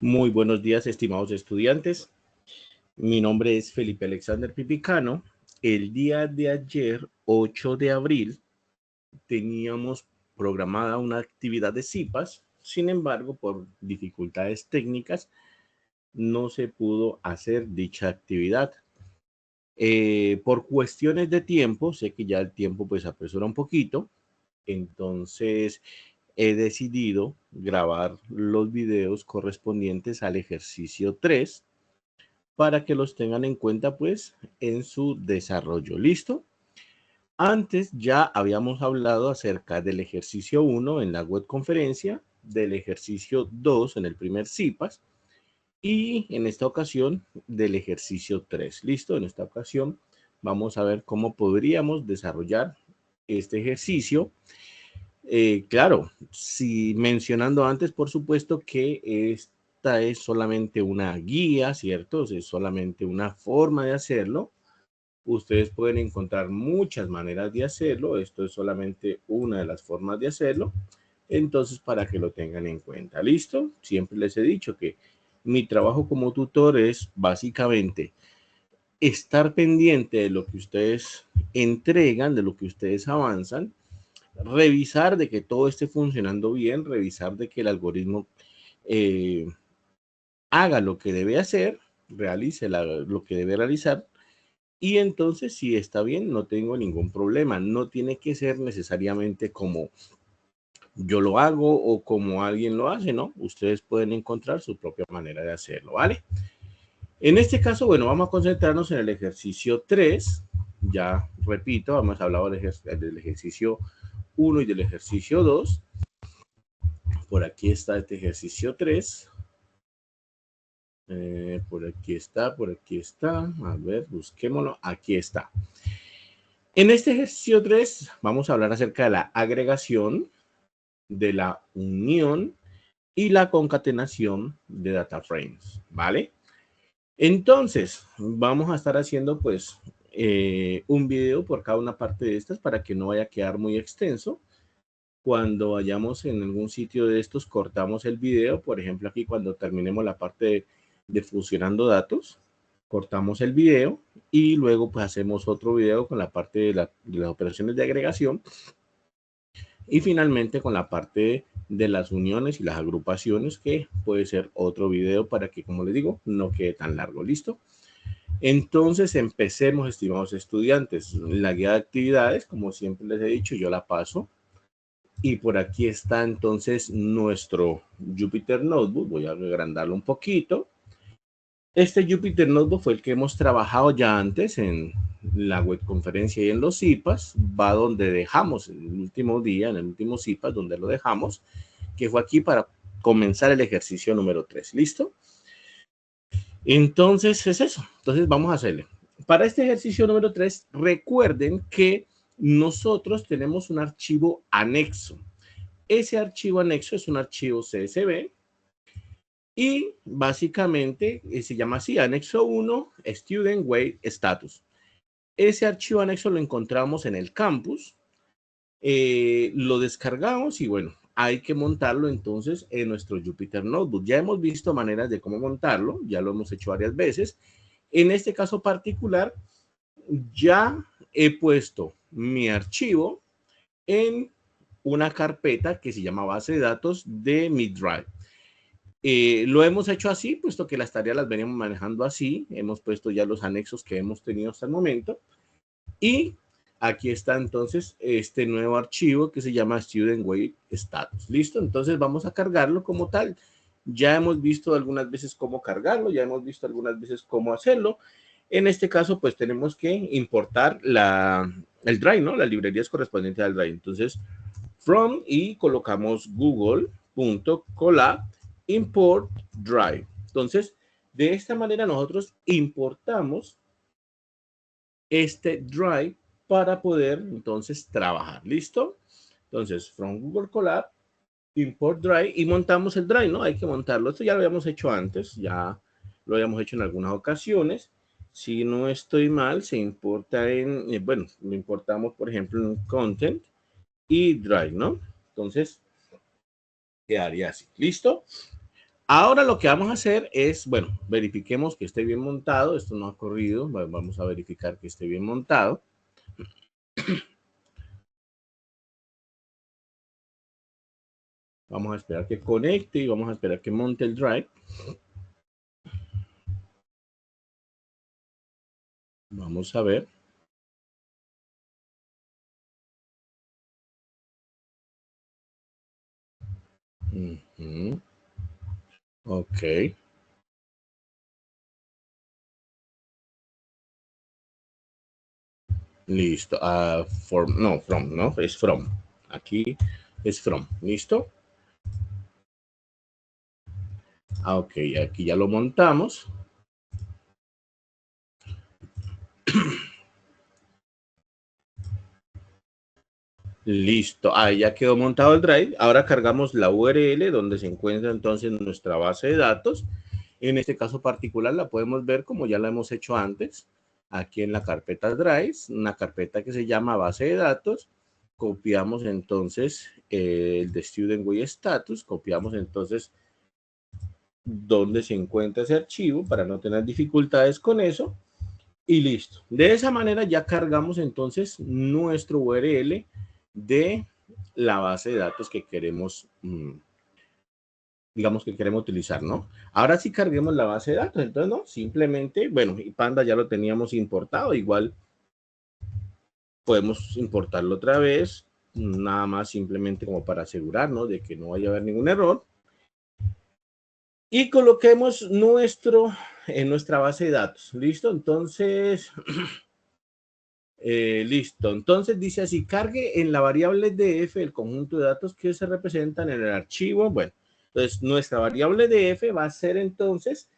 Muy buenos días, estimados estudiantes. Mi nombre es Felipe Alexander Pipicano. El día de ayer, 8 de abril, teníamos programada una actividad de CIPAS. Sin embargo, por dificultades técnicas, no se pudo hacer dicha actividad. Por cuestiones de tiempo, sé que ya el tiempo pues apresura un poquito, entonces he decidido grabar los videos correspondientes al ejercicio 3 para que los tengan en cuenta pues en su desarrollo. ¿Listo? Antes ya habíamos hablado acerca del ejercicio 1 en la web conferencia, del ejercicio 2 en el primer CIPAS y en esta ocasión del ejercicio 3. ¿Listo? En esta ocasión vamos a ver cómo podríamos desarrollar este ejercicio. Claro, si mencionando antes, por supuesto que esta es solamente una guía, ¿cierto? Es solamente una forma de hacerlo. Ustedes pueden encontrar muchas maneras de hacerlo. Esto es solamente una de las formas de hacerlo. Entonces, para que lo tengan en cuenta. ¿Listo? Siempre les he dicho que mi trabajo como tutor es básicamente estar pendiente de lo que ustedes entregan, de lo que ustedes avanzan, revisar de que todo esté funcionando bien, revisar de que el algoritmo eh, haga lo que debe hacer, realice lo que debe realizar, y entonces si está bien, no tengo ningún problema. No tiene que ser necesariamente como yo lo hago o como alguien lo hace, ¿no? Ustedes pueden encontrar su propia manera de hacerlo, ¿vale? En este caso, bueno, vamos a concentrarnos en el ejercicio 3. Ya repito, hemos hablado del ejercicio 1 y del ejercicio 2. Por aquí está este ejercicio 3. Por aquí está, por aquí está. A ver, busquémoslo. Aquí está. En este ejercicio 3 vamos a hablar acerca de la agregación, de la unión y la concatenación de data frames, ¿vale? Entonces, vamos a estar haciendo pues un video por cada una parte de estas para que no vaya a quedar muy extenso. Cuando vayamos en algún sitio de estos, cortamos el video. Por ejemplo, aquí cuando terminemos la parte de fusionando datos, cortamos el video y luego pues hacemos otro video con la parte de las operaciones de agregación y finalmente con la parte de las uniones y las agrupaciones, que puede ser otro video para que, como les digo, no quede tan largo. ¿Listo? Entonces empecemos, estimados estudiantes. La guía de actividades, como siempre les he dicho, yo la paso. Y por aquí está entonces nuestro Jupyter Notebook. Voy a agrandarlo un poquito. Este Jupyter Notebook fue el que hemos trabajado ya antes en la web conferencia y en los CIPAS. Va donde dejamos el último día, en el último CIPAS, donde lo dejamos, que fue aquí para comenzar el ejercicio número 3. ¿Listo? Entonces es eso. Entonces vamos a hacerle. Para este ejercicio número 3, recuerden que nosotros tenemos un archivo anexo. Ese archivo anexo es un archivo CSV y básicamente se llama así, anexo 1, Student Weight Status. Ese archivo anexo lo encontramos en el campus, lo descargamos y bueno, hay que montarlo entonces en nuestro Jupyter Notebook. Ya hemos visto maneras de cómo montarlo, ya lo hemos hecho varias veces. En este caso particular, ya he puesto mi archivo en una carpeta que se llama base de datos de mi Drive. Lo hemos hecho así, puesto que las tareas las veníamos manejando así. Hemos puesto ya los anexos que hemos tenido hasta el momento. Y aquí está entonces este nuevo archivo que se llama Student Weight Status. ¿Listo? Entonces vamos a cargarlo como tal. Ya hemos visto algunas veces cómo cargarlo, ya hemos visto algunas veces cómo hacerlo. En este caso, pues tenemos que importar el Drive, ¿no? Las librerías correspondientes al Drive. Entonces, from y colocamos google.colab import drive. Entonces, de esta manera nosotros importamos este drive para poder entonces trabajar. ¿Listo? Entonces, from Google Colab import drive y montamos el drive, ¿no? Hay que montarlo. Esto ya lo habíamos hecho antes, ya lo habíamos hecho en algunas ocasiones. Si no estoy mal, se importa en, bueno, lo importamos, por ejemplo, en content y drive, ¿no? Entonces, quedaría así. ¿Listo? Ahora lo que vamos a hacer es, bueno, verifiquemos que esté bien montado. Esto no ha corrido. Vamos a verificar que esté bien montado. Vamos a esperar que conecte y vamos a esperar que monte el drive. Vamos a ver. Ok. Listo. No, es from. Aquí es from. ¿Listo? Ok, aquí ya lo montamos. Listo. Ahí ya quedó montado el drive. Ahora cargamos la URL donde se encuentra entonces nuestra base de datos. En este caso particular la podemos ver como ya la hemos hecho antes. Aquí en la carpeta Drive, una carpeta que se llama base de datos. Copiamos entonces el de Student Way Status. Copiamos entonces donde se encuentra ese archivo para no tener dificultades con eso. Y listo. De esa manera ya cargamos entonces nuestro URL de la base de datos que queremos, digamos que queremos utilizar, ¿no? Ahora sí carguemos la base de datos. Entonces, no, simplemente, bueno, y Panda ya lo teníamos importado. Igual podemos importarlo otra vez, nada más simplemente como para asegurarnos de que no vaya a haber ningún error. Y coloquemos nuestra base de datos. ¿Listo? Entonces... listo, entonces dice así, cargue en la variable df el conjunto de datos que se representan en el archivo. Bueno, entonces nuestra variable df va a ser entonces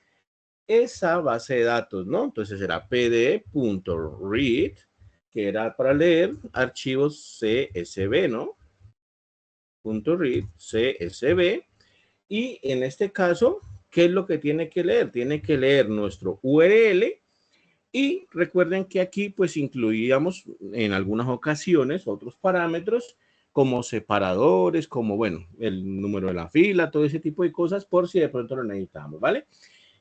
esa base de datos, ¿no? Entonces será pd.read, que era para leer archivos CSV, ¿no? .read, CSV, y en este caso, ¿qué es lo que tiene que leer? Tiene que leer nuestro URL. Y recuerden que aquí pues incluíamos en algunas ocasiones otros parámetros como separadores, como bueno, el número de la fila, todo ese tipo de cosas por si de pronto lo necesitamos, ¿vale?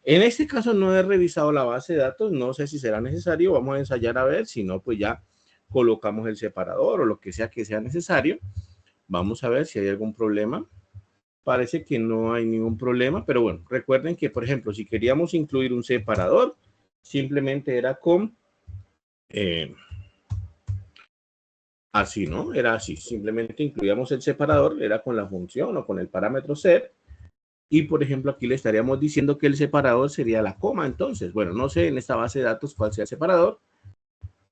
En este caso no he revisado la base de datos, no sé si será necesario, vamos a ensayar a ver, si no pues ya colocamos el separador o lo que sea necesario. Vamos a ver si hay algún problema. Parece que no hay ningún problema, pero bueno, recuerden que por ejemplo si queríamos incluir un separador, simplemente era con así, ¿no? Era así, simplemente incluíamos el separador, era con la función o con el parámetro set, y por ejemplo aquí le estaríamos diciendo que el separador sería la coma. Entonces, bueno, no sé en esta base de datos cuál sea el separador,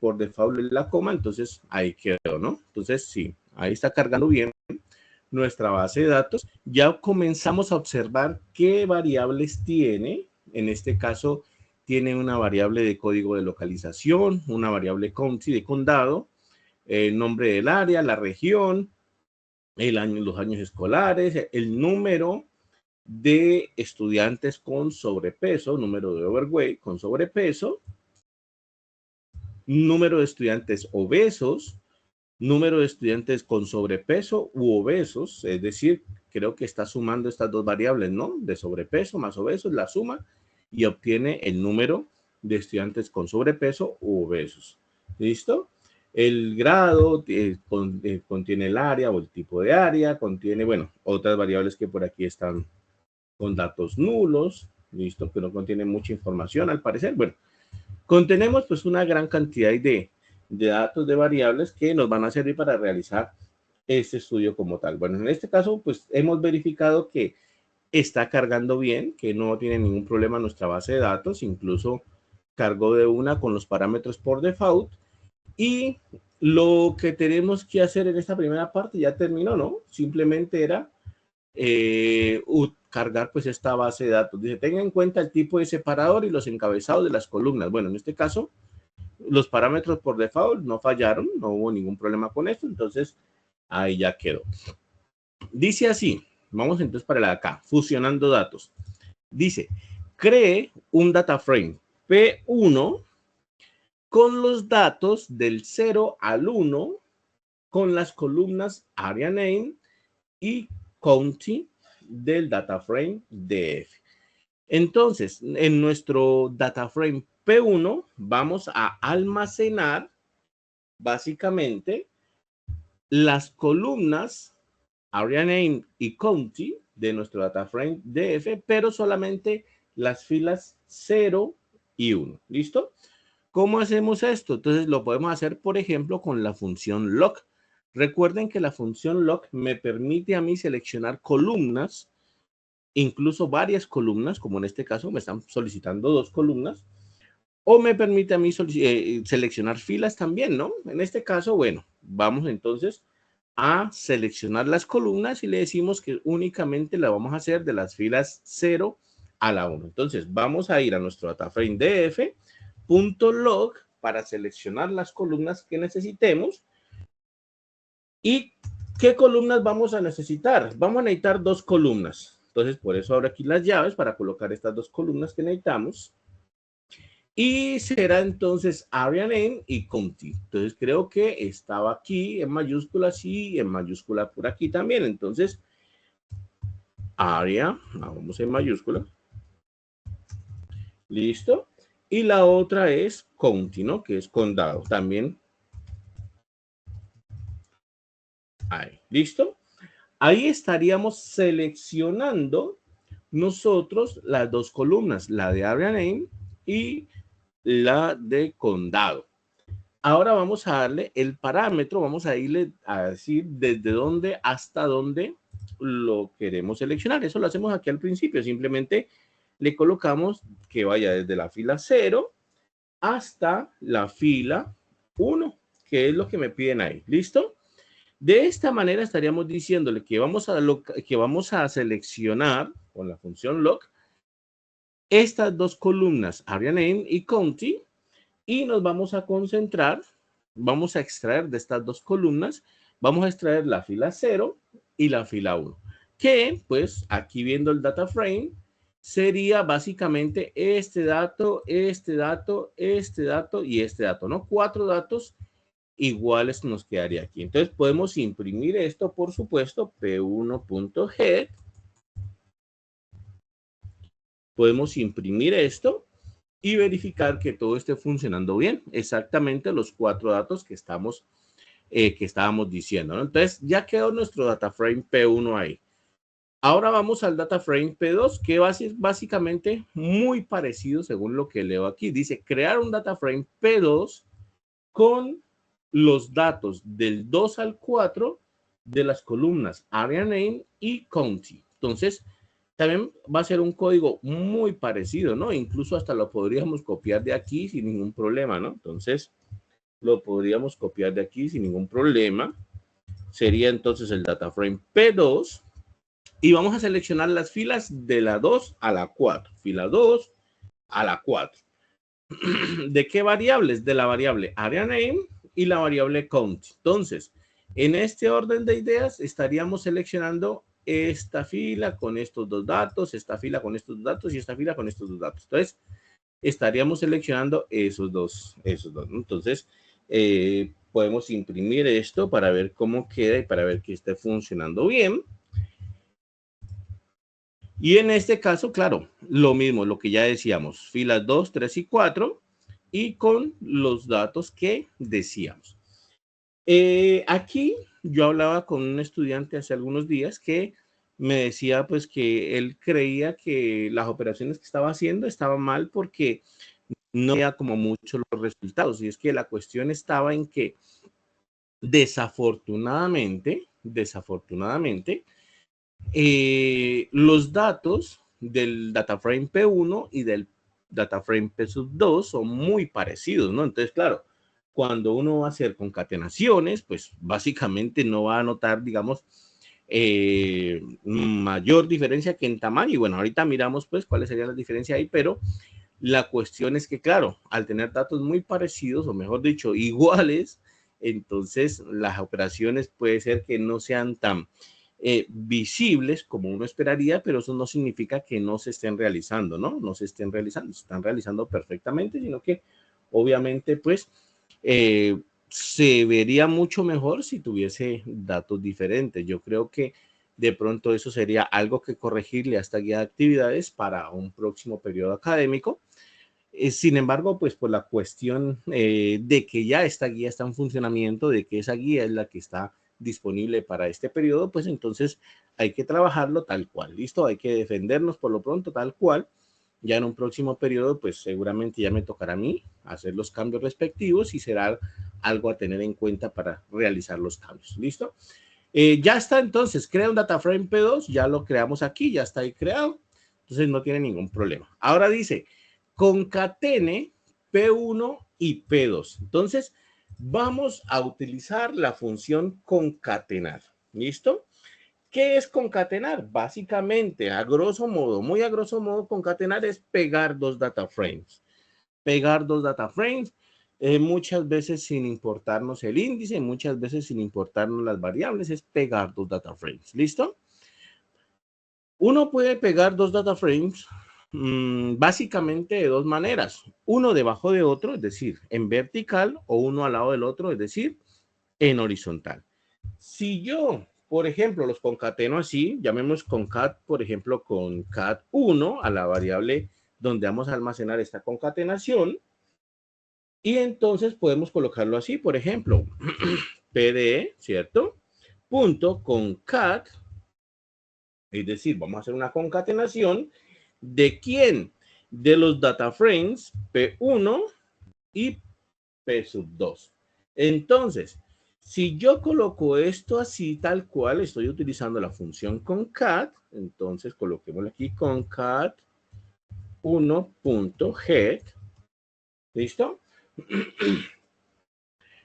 por default es la coma, entonces ahí quedó, ¿no? Entonces sí, ahí está cargando bien nuestra base de datos. Ya comenzamos a observar qué variables tiene. En este caso tiene una variable de código de localización, una variable county de condado, el nombre del área, la región, el año, los años escolares, el número de estudiantes con sobrepeso, número de overweight con sobrepeso, número de estudiantes obesos, número de estudiantes con sobrepeso u obesos, es decir, creo que está sumando estas dos variables, ¿no? De sobrepeso más obesos, la suma y obtiene el número de estudiantes con sobrepeso u obesos. ¿Listo? El grado contiene el área o el tipo de área, contiene, bueno, otras variables que por aquí están con datos nulos, listo, que no contiene mucha información al parecer. Bueno, contenemos pues una gran cantidad de datos, de variables que nos van a servir para realizar este estudio como tal. Bueno, en este caso pues hemos verificado que está cargando bien, que no tiene ningún problema nuestra base de datos, incluso cargó de una con los parámetros por default. Y lo que tenemos que hacer en esta primera parte ya terminó, ¿no? Simplemente era cargar pues esta base de datos. Dice, tenga en cuenta el tipo de separador y los encabezados de las columnas. Bueno, en este caso, los parámetros por default no fallaron, no hubo ningún problema con esto, entonces ahí ya quedó. Dice así, vamos entonces para la de acá, fusionando datos. Dice, cree un data frame P1 con los datos del 0 al 1 con las columnas area name y county del data frame DF. Entonces, en nuestro data frame P1 vamos a almacenar básicamente las columnas area name y county de nuestro data frame DF, pero solamente las filas 0 y 1. ¿Listo? ¿Cómo hacemos esto? Entonces lo podemos hacer, por ejemplo, con la función lock. Recuerden que la función lock me permite a mí seleccionar columnas, incluso varias columnas, como en este caso me están solicitando 2 columnas, o me permite a mí seleccionar filas también, ¿no? En este caso, bueno, vamos entonces a seleccionar las columnas y le decimos que únicamente la vamos a hacer de las filas 0 a la 1. Entonces, vamos a ir a nuestro dataframe df.log para seleccionar las columnas que necesitemos. ¿Y qué columnas vamos a necesitar? Vamos a necesitar 2 columnas. Entonces, por eso abro aquí las llaves para colocar estas 2 columnas que necesitamos. Y será entonces area name y county. Entonces creo que estaba aquí en mayúsculas y en mayúscula por aquí también. Entonces, area, vamos en mayúscula. Listo. Y la otra es county, ¿no? Que es condado. También. Ahí. ¿Listo? Ahí estaríamos seleccionando nosotros las 2 columnas, la de area name y la de condado. Ahora vamos a darle el parámetro, vamos a irle a decir desde dónde hasta dónde lo queremos seleccionar. Eso lo hacemos aquí al principio, simplemente le colocamos que vaya desde la fila 0 hasta la fila 1, que es lo que me piden ahí. ¿Listo? De esta manera estaríamos diciéndole que vamos a seleccionar con la función lock estas 2 columnas, area name y county, y nos vamos a concentrar, vamos a extraer de estas 2 columnas, vamos a extraer la fila 0 y la fila 1, que pues aquí viendo el data frame sería básicamente este dato, este dato, este dato y este dato, ¿no? 4 datos iguales nos quedaría aquí. Entonces podemos imprimir esto, por supuesto, p1.head. Podemos imprimir esto y verificar que todo esté funcionando bien. Exactamente los 4 datos que estábamos diciendo, ¿no? Entonces ya quedó nuestro data frame P1 ahí. Ahora vamos al data frame P2, que va a ser básicamente muy parecido según lo que leo aquí. Dice crear un data frame P2 con los datos del 2 al 4 de las columnas area name y county. Entonces, también va a ser un código muy parecido, ¿no? Incluso hasta lo podríamos copiar de aquí sin ningún problema, ¿no? Entonces, lo podríamos copiar de aquí sin ningún problema. Sería entonces el data frame P2 y vamos a seleccionar las filas de la 2 a la 4. Fila 2 a la 4. ¿De qué variables? De la variable area name y la variable count. Entonces, en este orden de ideas estaríamos seleccionando esta fila con estos 2 datos, esta fila con estos 2 datos y esta fila con estos 2 datos. Entonces, estaríamos seleccionando esos dos. Entonces, podemos imprimir esto para ver cómo queda y para ver que esté funcionando bien. Y en este caso, claro, lo mismo, lo que ya decíamos, filas 2, 3 y 4 y con los datos que decíamos. Aquí yo hablaba con un estudiante hace algunos días que me decía pues que él creía que las operaciones que estaba haciendo estaban mal porque no veía como mucho los resultados. Y es que la cuestión estaba en que desafortunadamente, los datos del data frame P1 y del data frame P2 son muy parecidos, ¿no? Entonces, claro, cuando uno va a hacer concatenaciones, pues básicamente no va a notar, digamos, mayor diferencia que en tamaño. Y bueno, ahorita miramos pues cuáles serían las diferencias ahí, pero la cuestión es que, claro, al tener datos muy parecidos, o mejor dicho, iguales, entonces las operaciones puede ser que no sean tan visibles como uno esperaría, pero eso no significa que no se estén realizando, ¿no? No se estén realizando, se están realizando perfectamente, sino que obviamente pues se vería mucho mejor si tuviese datos diferentes. Yo creo que De pronto eso sería algo que corregirle a esta guía de actividades para un próximo periodo académico. Sin embargo, pues por la cuestión de que ya esta guía está en funcionamiento, de que esa guía es la que está disponible para este periodo, pues entonces hay que trabajarlo tal cual. ¿Listo? Hay que defendernos por lo pronto tal cual. Ya en un próximo periodo, pues seguramente ya me tocará a mí hacer los cambios respectivos y será algo a tener en cuenta para realizar los cambios. ¿Listo? Ya está, entonces, crea un data frame P2, ya lo creamos aquí, ya está ahí creado, entonces no tiene ningún problema. Ahora dice, concatene P1 y P2. Entonces, vamos a utilizar la función concatenar. ¿Listo? ¿Qué es concatenar? Básicamente, a grosso modo, muy a grosso modo, concatenar es pegar dos data frames. Pegar dos data frames, muchas veces sin importarnos el índice, muchas veces sin importarnos las variables, es pegar dos data frames. ¿Listo? Uno puede pegar dos data frames básicamente de dos maneras. Uno debajo de otro, es decir, en vertical, o uno al lado del otro, es decir, en horizontal. Si yo, por ejemplo, los concateno así, llamemos concat, por ejemplo, con cat1 a la variable donde vamos a almacenar esta concatenación, y entonces podemos colocarlo así, por ejemplo, pde, ¿cierto? Punto concat, es decir, vamos a hacer una concatenación de quién, de los data frames P1 y P2. Entonces, si yo coloco esto así tal cual, estoy utilizando la función concat, entonces coloquémoslo aquí concat 1.get, ¿listo?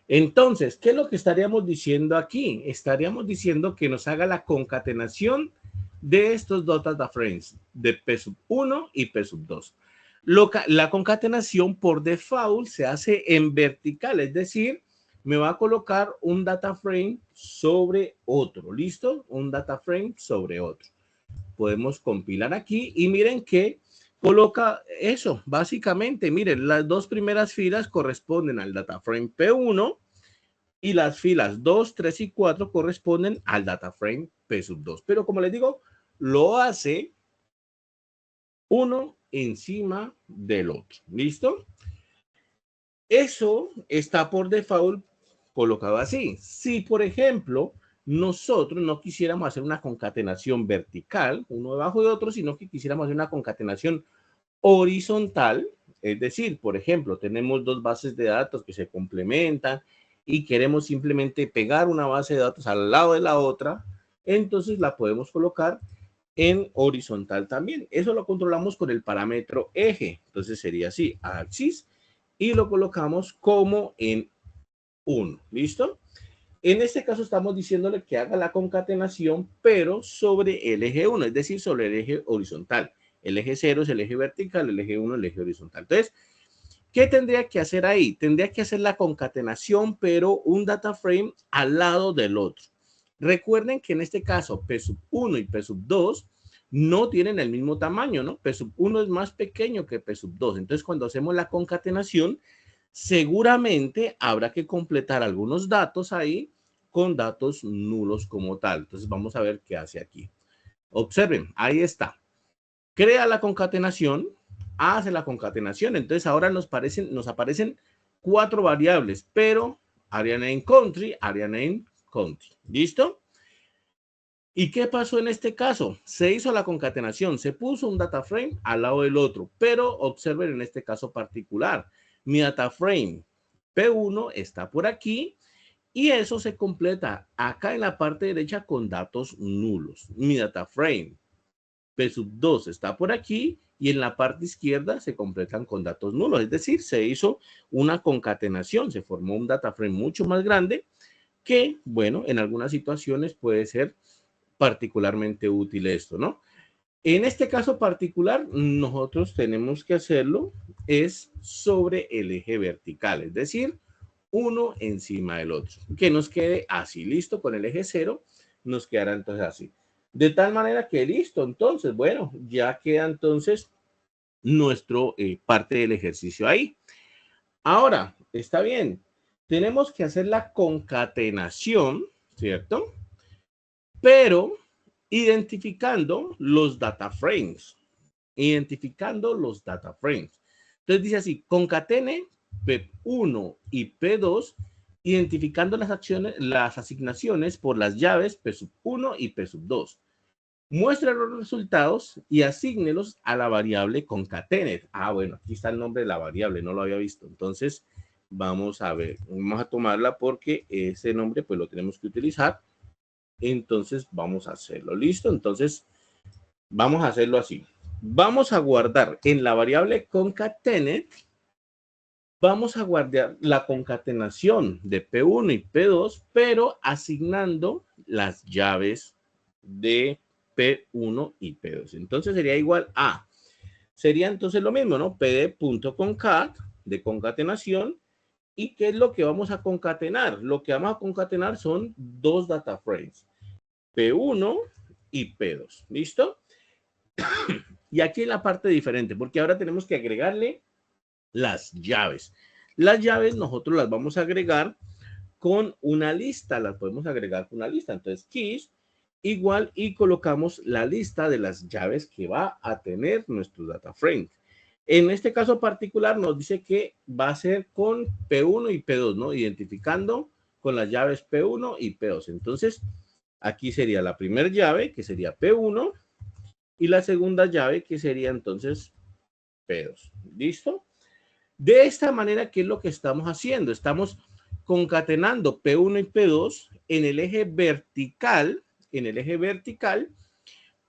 Entonces, ¿qué es lo que estaríamos diciendo aquí? Estaríamos diciendo que nos haga la concatenación de estos dos data frames, de P1 y P2. La concatenación por default se hace en vertical, es decir, me va a colocar un data frame sobre otro, ¿listo? Un data frame sobre otro. Podemos compilar aquí y miren que coloca eso, básicamente, miren, las dos primeras filas corresponden al data frame P1 y las filas 2, 3 y 4 corresponden al data frame P2. Pero como les digo, lo hace uno encima del otro. ¿Listo? Eso está por default colocado así. Si, por ejemplo, nosotros no quisiéramos hacer una concatenación vertical, uno debajo de otro, sino que quisiéramos hacer una concatenación horizontal, es decir, por ejemplo, tenemos dos bases de datos que se complementan y queremos simplemente pegar una base de datos al lado de la otra, entonces la podemos colocar en horizontal también. Eso lo controlamos con el parámetro eje. Entonces sería así, axis, y lo colocamos como en 1. ¿Listo? En este caso estamos diciéndole que haga la concatenación, pero sobre el eje 1, es decir, sobre el eje horizontal. El eje 0 es el eje vertical, el eje 1 el eje horizontal. Entonces, ¿qué tendría que hacer ahí? Tendría que hacer la concatenación, pero un data frame al lado del otro. Recuerden que en este caso P1 y P2 no tienen el mismo tamaño, ¿no? P1 es más pequeño que P2. Entonces, cuando hacemos la concatenación, seguramente habrá que completar algunos datos ahí con datos nulos como tal. Entonces, vamos a ver qué hace aquí. Observen, ahí está. Crea la concatenación, hace la concatenación. Entonces, ahora nos aparecen 4 variables, pero area name country, area name country. ¿Listo? ¿Y qué pasó en este caso? Se hizo la concatenación, se puso un data frame al lado del otro, pero observen en este caso particular, mi data frame P1 está por aquí y eso se completa acá en la parte derecha con datos nulos. Mi data frame P2 está por aquí y en la parte izquierda se completan con datos nulos, es decir, se hizo una concatenación, se formó un data frame mucho más grande que, bueno, en algunas situaciones puede ser particularmente útil esto, ¿no? En este caso particular, nosotros tenemos que hacerlo es sobre el eje vertical, es decir, uno encima del otro, que nos quede así, listo, con el eje 0, nos quedará entonces así. De tal manera que listo, entonces, bueno, ya queda entonces nuestro parte del ejercicio ahí. Ahora, está bien, tenemos que hacer la concatenación, ¿cierto? Pero identificando los data frames. Identificando los data frames. Entonces dice así, concatene P1 y P2, identificando las asignaciones por las llaves P1 y P2. Muestra los resultados y asígnelos a la variable concatenate. Bueno, aquí está el nombre de la variable, no lo había visto. Entonces, vamos a ver, vamos a tomarla porque ese nombre pues lo tenemos que utilizar. Entonces, vamos a hacerlo. ¿Listo? Entonces, vamos a hacerlo así. Vamos a guardar en la variable concatenate, vamos a guardar la concatenación de P1 y P2, pero asignando las llaves de P1 y P2. Entonces sería igual a, sería entonces lo mismo, ¿no? pd.concat de concatenación. ¿Y qué es lo que vamos a concatenar? Lo que vamos a concatenar son dos data frames, P1 y P2. ¿Listo? Y aquí la parte diferente, porque ahora tenemos que agregarle las llaves. Las llaves nosotros las vamos a agregar con una lista, las podemos agregar con una lista. Entonces, keys igual y colocamos la lista de las llaves que va a tener nuestro data frame. En este caso particular nos dice que va a ser con P1 y P2, ¿no? Identificando con las llaves P1 y P2. Entonces, aquí sería la primera llave, que sería P1, y la segunda llave, que sería entonces P2. ¿Listo? De esta manera, ¿qué es lo que estamos haciendo? Estamos concatenando P1 y P2 en el eje vertical,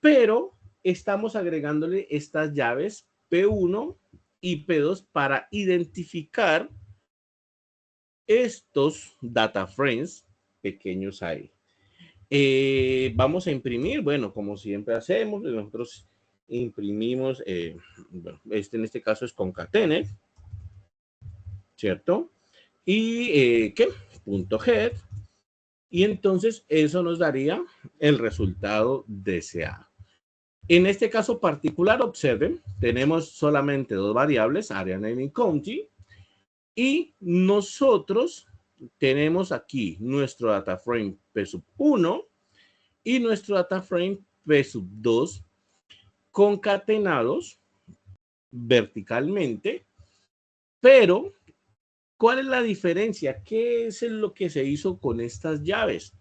pero estamos agregándole estas llaves P1 y P2 para identificar estos data frames pequeños ahí. Vamos a imprimir, bueno, como siempre hacemos, nosotros imprimimos, bueno, en este caso es concatenate, ¿cierto? Y ¿qué? Punto head. Y entonces eso nos daría el resultado deseado. En este caso particular, observen, tenemos solamente dos variables, area naming county, y nosotros tenemos aquí nuestro data frame P1 y nuestro data frame P2 concatenados verticalmente, pero ¿cuál es la diferencia? ¿Qué es lo que se hizo con estas llaves?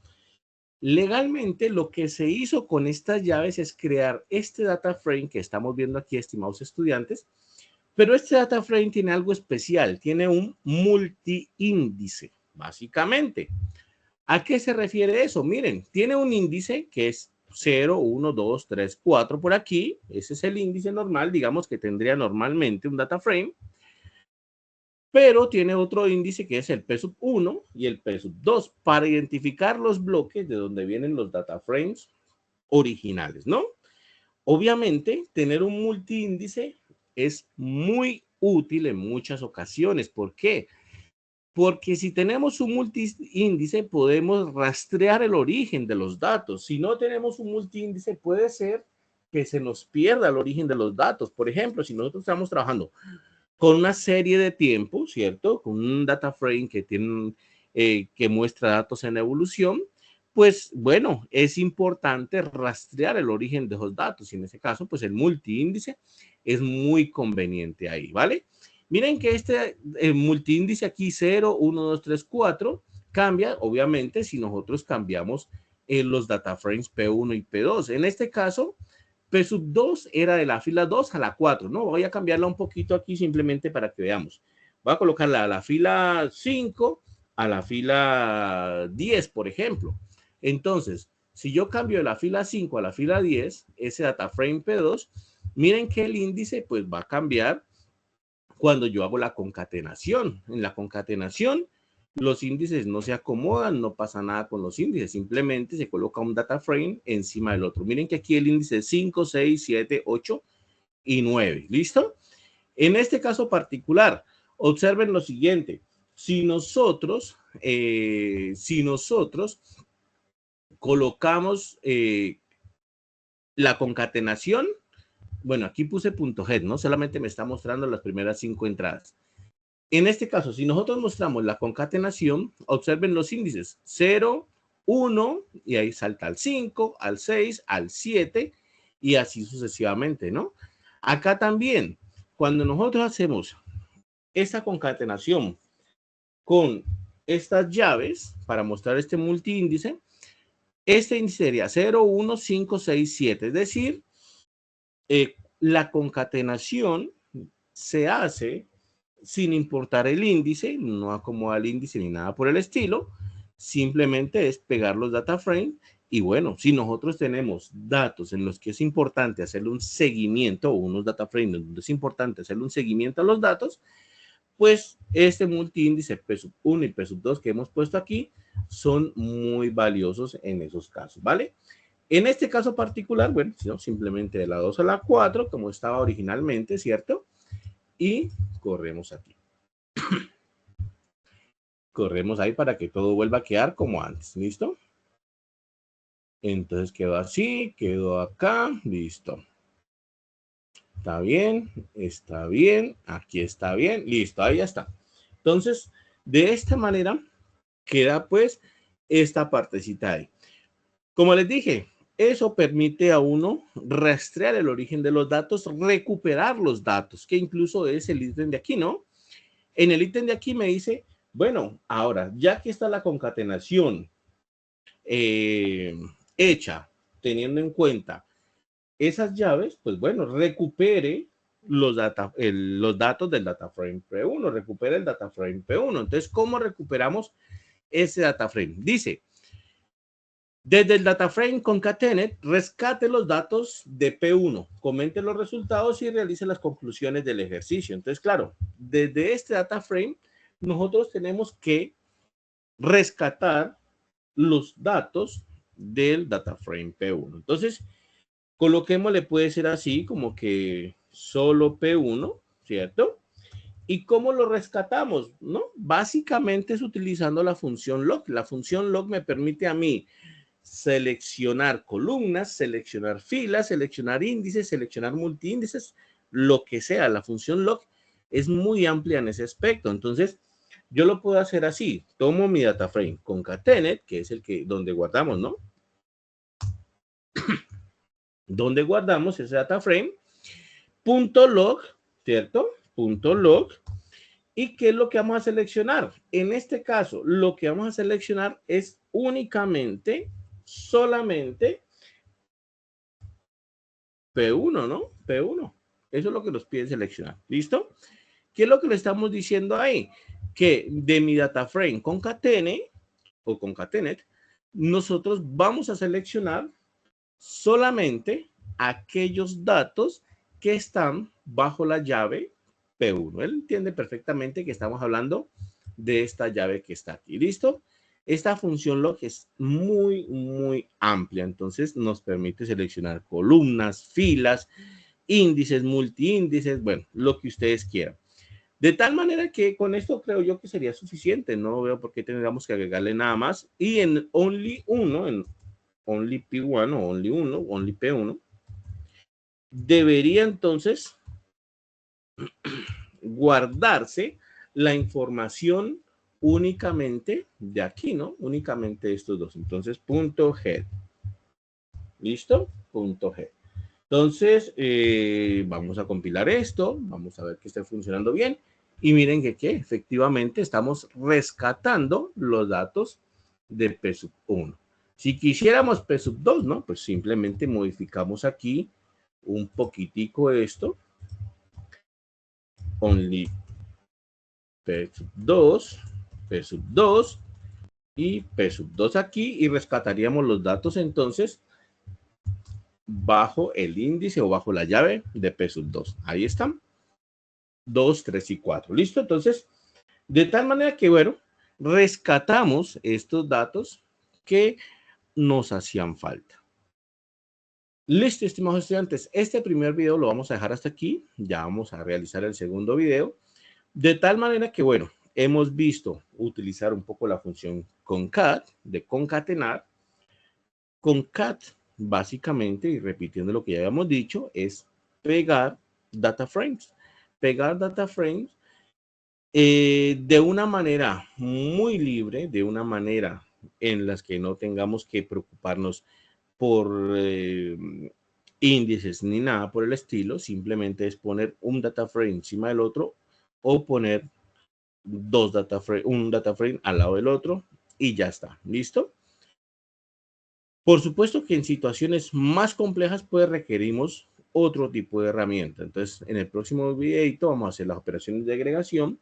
Legalmente, lo que se hizo con estas llaves es crear este data frame que estamos viendo aquí, estimados estudiantes, pero este data frame tiene algo especial, tiene un multiíndice, básicamente. ¿A qué se refiere eso? Miren, tiene un índice que es 0, 1, 2, 3, 4 por aquí. Ese es el índice normal, digamos que tendría normalmente un data frame. Pero tiene otro índice que es el P1 y el P2 para identificar los bloques de donde vienen los data frames originales, ¿no? Obviamente, tener un multiíndice es muy útil en muchas ocasiones. ¿Por qué? Porque si tenemos un multiíndice, podemos rastrear el origen de los datos. Si no tenemos un multiíndice, puede ser que se nos pierda el origen de los datos. Por ejemplo, si nosotros estamos trabajando con una serie de tiempo, ¿cierto? Con un data frame que tiene, que muestra datos en evolución, pues bueno, es importante rastrear el origen de esos datos. Y en ese caso, pues el multiíndice es muy conveniente ahí, ¿vale? Miren que este multiíndice aquí 0, 1, 2, 3, 4 cambia, obviamente, si nosotros cambiamos los data frames P1 y P2. En este caso, P2 era de la fila 2 a la 4, ¿no? Voy a cambiarla un poquito aquí simplemente para que veamos. Voy a colocarla a la fila 5 a la fila 10, por ejemplo. Entonces, si yo cambio de la fila 5 a la fila 10, ese data frame P2, miren que el índice pues va a cambiar cuando yo hago la concatenación. En la concatenación, los índices no se acomodan, no pasa nada con los índices, simplemente se coloca un data frame encima del otro. Miren que aquí el índice es 5, 6, 7, 8 y 9. ¿Listo? En este caso particular, observen lo siguiente. Si nosotros colocamos la concatenación, bueno, aquí puse punto head, ¿no? Solamente me está mostrando las primeras 5 entradas. En este caso, si nosotros mostramos la concatenación, observen los índices 0, 1 y ahí salta al 5, al 6, al 7 y así sucesivamente, ¿no? Acá también, cuando nosotros hacemos esta concatenación con estas llaves para mostrar este multiíndice, este índice sería 0, 1, 5, 6, 7. Es decir, la concatenación se hace sin importar el índice, no acomoda el índice ni nada por el estilo, simplemente es pegar los data frames y bueno, si nosotros tenemos datos en los que es importante hacerle un seguimiento o unos data frames donde es importante hacerle un seguimiento a los datos, pues este multiíndice P1 y P2 que hemos puesto aquí son muy valiosos en esos casos, ¿vale? En este caso particular, bueno, simplemente de la 2 a la 4, como estaba originalmente, ¿cierto? Y corremos aquí. Corremos ahí para que todo vuelva a quedar como antes, ¿listo? Entonces quedó así, quedó acá, listo. Está bien, aquí está bien, listo, ahí ya está. Entonces, de esta manera queda pues esta partecita ahí. Como les dije, eso permite a uno rastrear el origen de los datos, recuperar los datos, que incluso es el ítem de aquí, ¿no? En el ítem de aquí me dice, bueno, ahora, ya que está la concatenación hecha, teniendo en cuenta esas llaves, pues bueno, recupere los datos del data frame P1, recupera el data frame P1. Entonces, ¿cómo recuperamos ese data frame? Dice, desde el data frame concatenate, rescate los datos de P1, comente los resultados y realice las conclusiones del ejercicio. Entonces, claro, desde este data frame, nosotros tenemos que rescatar los datos del data frame P1. Entonces, coloquémosle, puede ser así, como que solo P1, ¿cierto? ¿Y cómo lo rescatamos? ¿No? Básicamente es utilizando la función log. La función log me permite a mí seleccionar columnas, seleccionar filas, seleccionar índices, seleccionar multiíndices, lo que sea. La función log es muy amplia en ese aspecto. Entonces, yo lo puedo hacer así. Tomo mi data frame concatenate, que es el que donde guardamos, ¿no? Donde guardamos ese data frame, punto log, ¿cierto? Punto log. ¿Y qué es lo que vamos a seleccionar? En este caso, lo que vamos a seleccionar es únicamente, solamente P1, ¿no? P1. Eso es lo que nos piden seleccionar. ¿Listo? ¿Qué es lo que le estamos diciendo ahí? Que de mi data frame concatene o concatenate, nosotros vamos a seleccionar solamente aquellos datos que están bajo la llave P1. Él entiende perfectamente que estamos hablando de esta llave que está aquí. ¿Listo? Esta función log es muy, muy amplia. Entonces nos permite seleccionar columnas, filas, índices, multiíndices, bueno, lo que ustedes quieran. De tal manera que con esto creo yo que sería suficiente. No veo por qué tendríamos que agregarle nada más. Y en only 1, en only P1 o only 1, only P1, debería entonces guardarse la información únicamente de aquí, ¿no? Únicamente estos dos. Entonces, punto head. ¿Listo? Punto head. Entonces, vamos a compilar esto. Vamos a ver que esté funcionando bien. Y miren que efectivamente estamos rescatando los datos de P1. Si quisiéramos P2, ¿no? Pues simplemente modificamos aquí un poquitico esto. Only P2, P2 y P2 aquí y rescataríamos los datos entonces bajo el índice o bajo la llave de P2. Ahí están. 2, 3 y 4. ¿Listo? Entonces, de tal manera que, bueno, rescatamos estos datos que nos hacían falta. Listo, estimados estudiantes. Este primer video lo vamos a dejar hasta aquí. Ya vamos a realizar el segundo video. De tal manera que, bueno, hemos visto utilizar un poco la función concat, de concatenar. Concat, básicamente, y repitiendo lo que ya habíamos dicho, es pegar data frames. Pegar data frames de una manera muy libre, de una manera en las que no tengamos que preocuparnos por índices ni nada por el estilo, simplemente es poner un data frame encima del otro o poner un data frame al lado del otro y ya está, ¿listo? Por supuesto que en situaciones más complejas pues requerimos otro tipo de herramienta. Entonces, en el próximo videito vamos a hacer las operaciones de agregación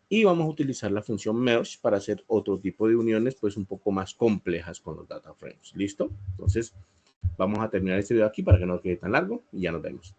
y vamos a utilizar la función merge para hacer otro tipo de uniones pues un poco más complejas con los data frames. ¿Listo? Entonces, vamos a terminar este video aquí para que no quede tan largo y ya nos vemos.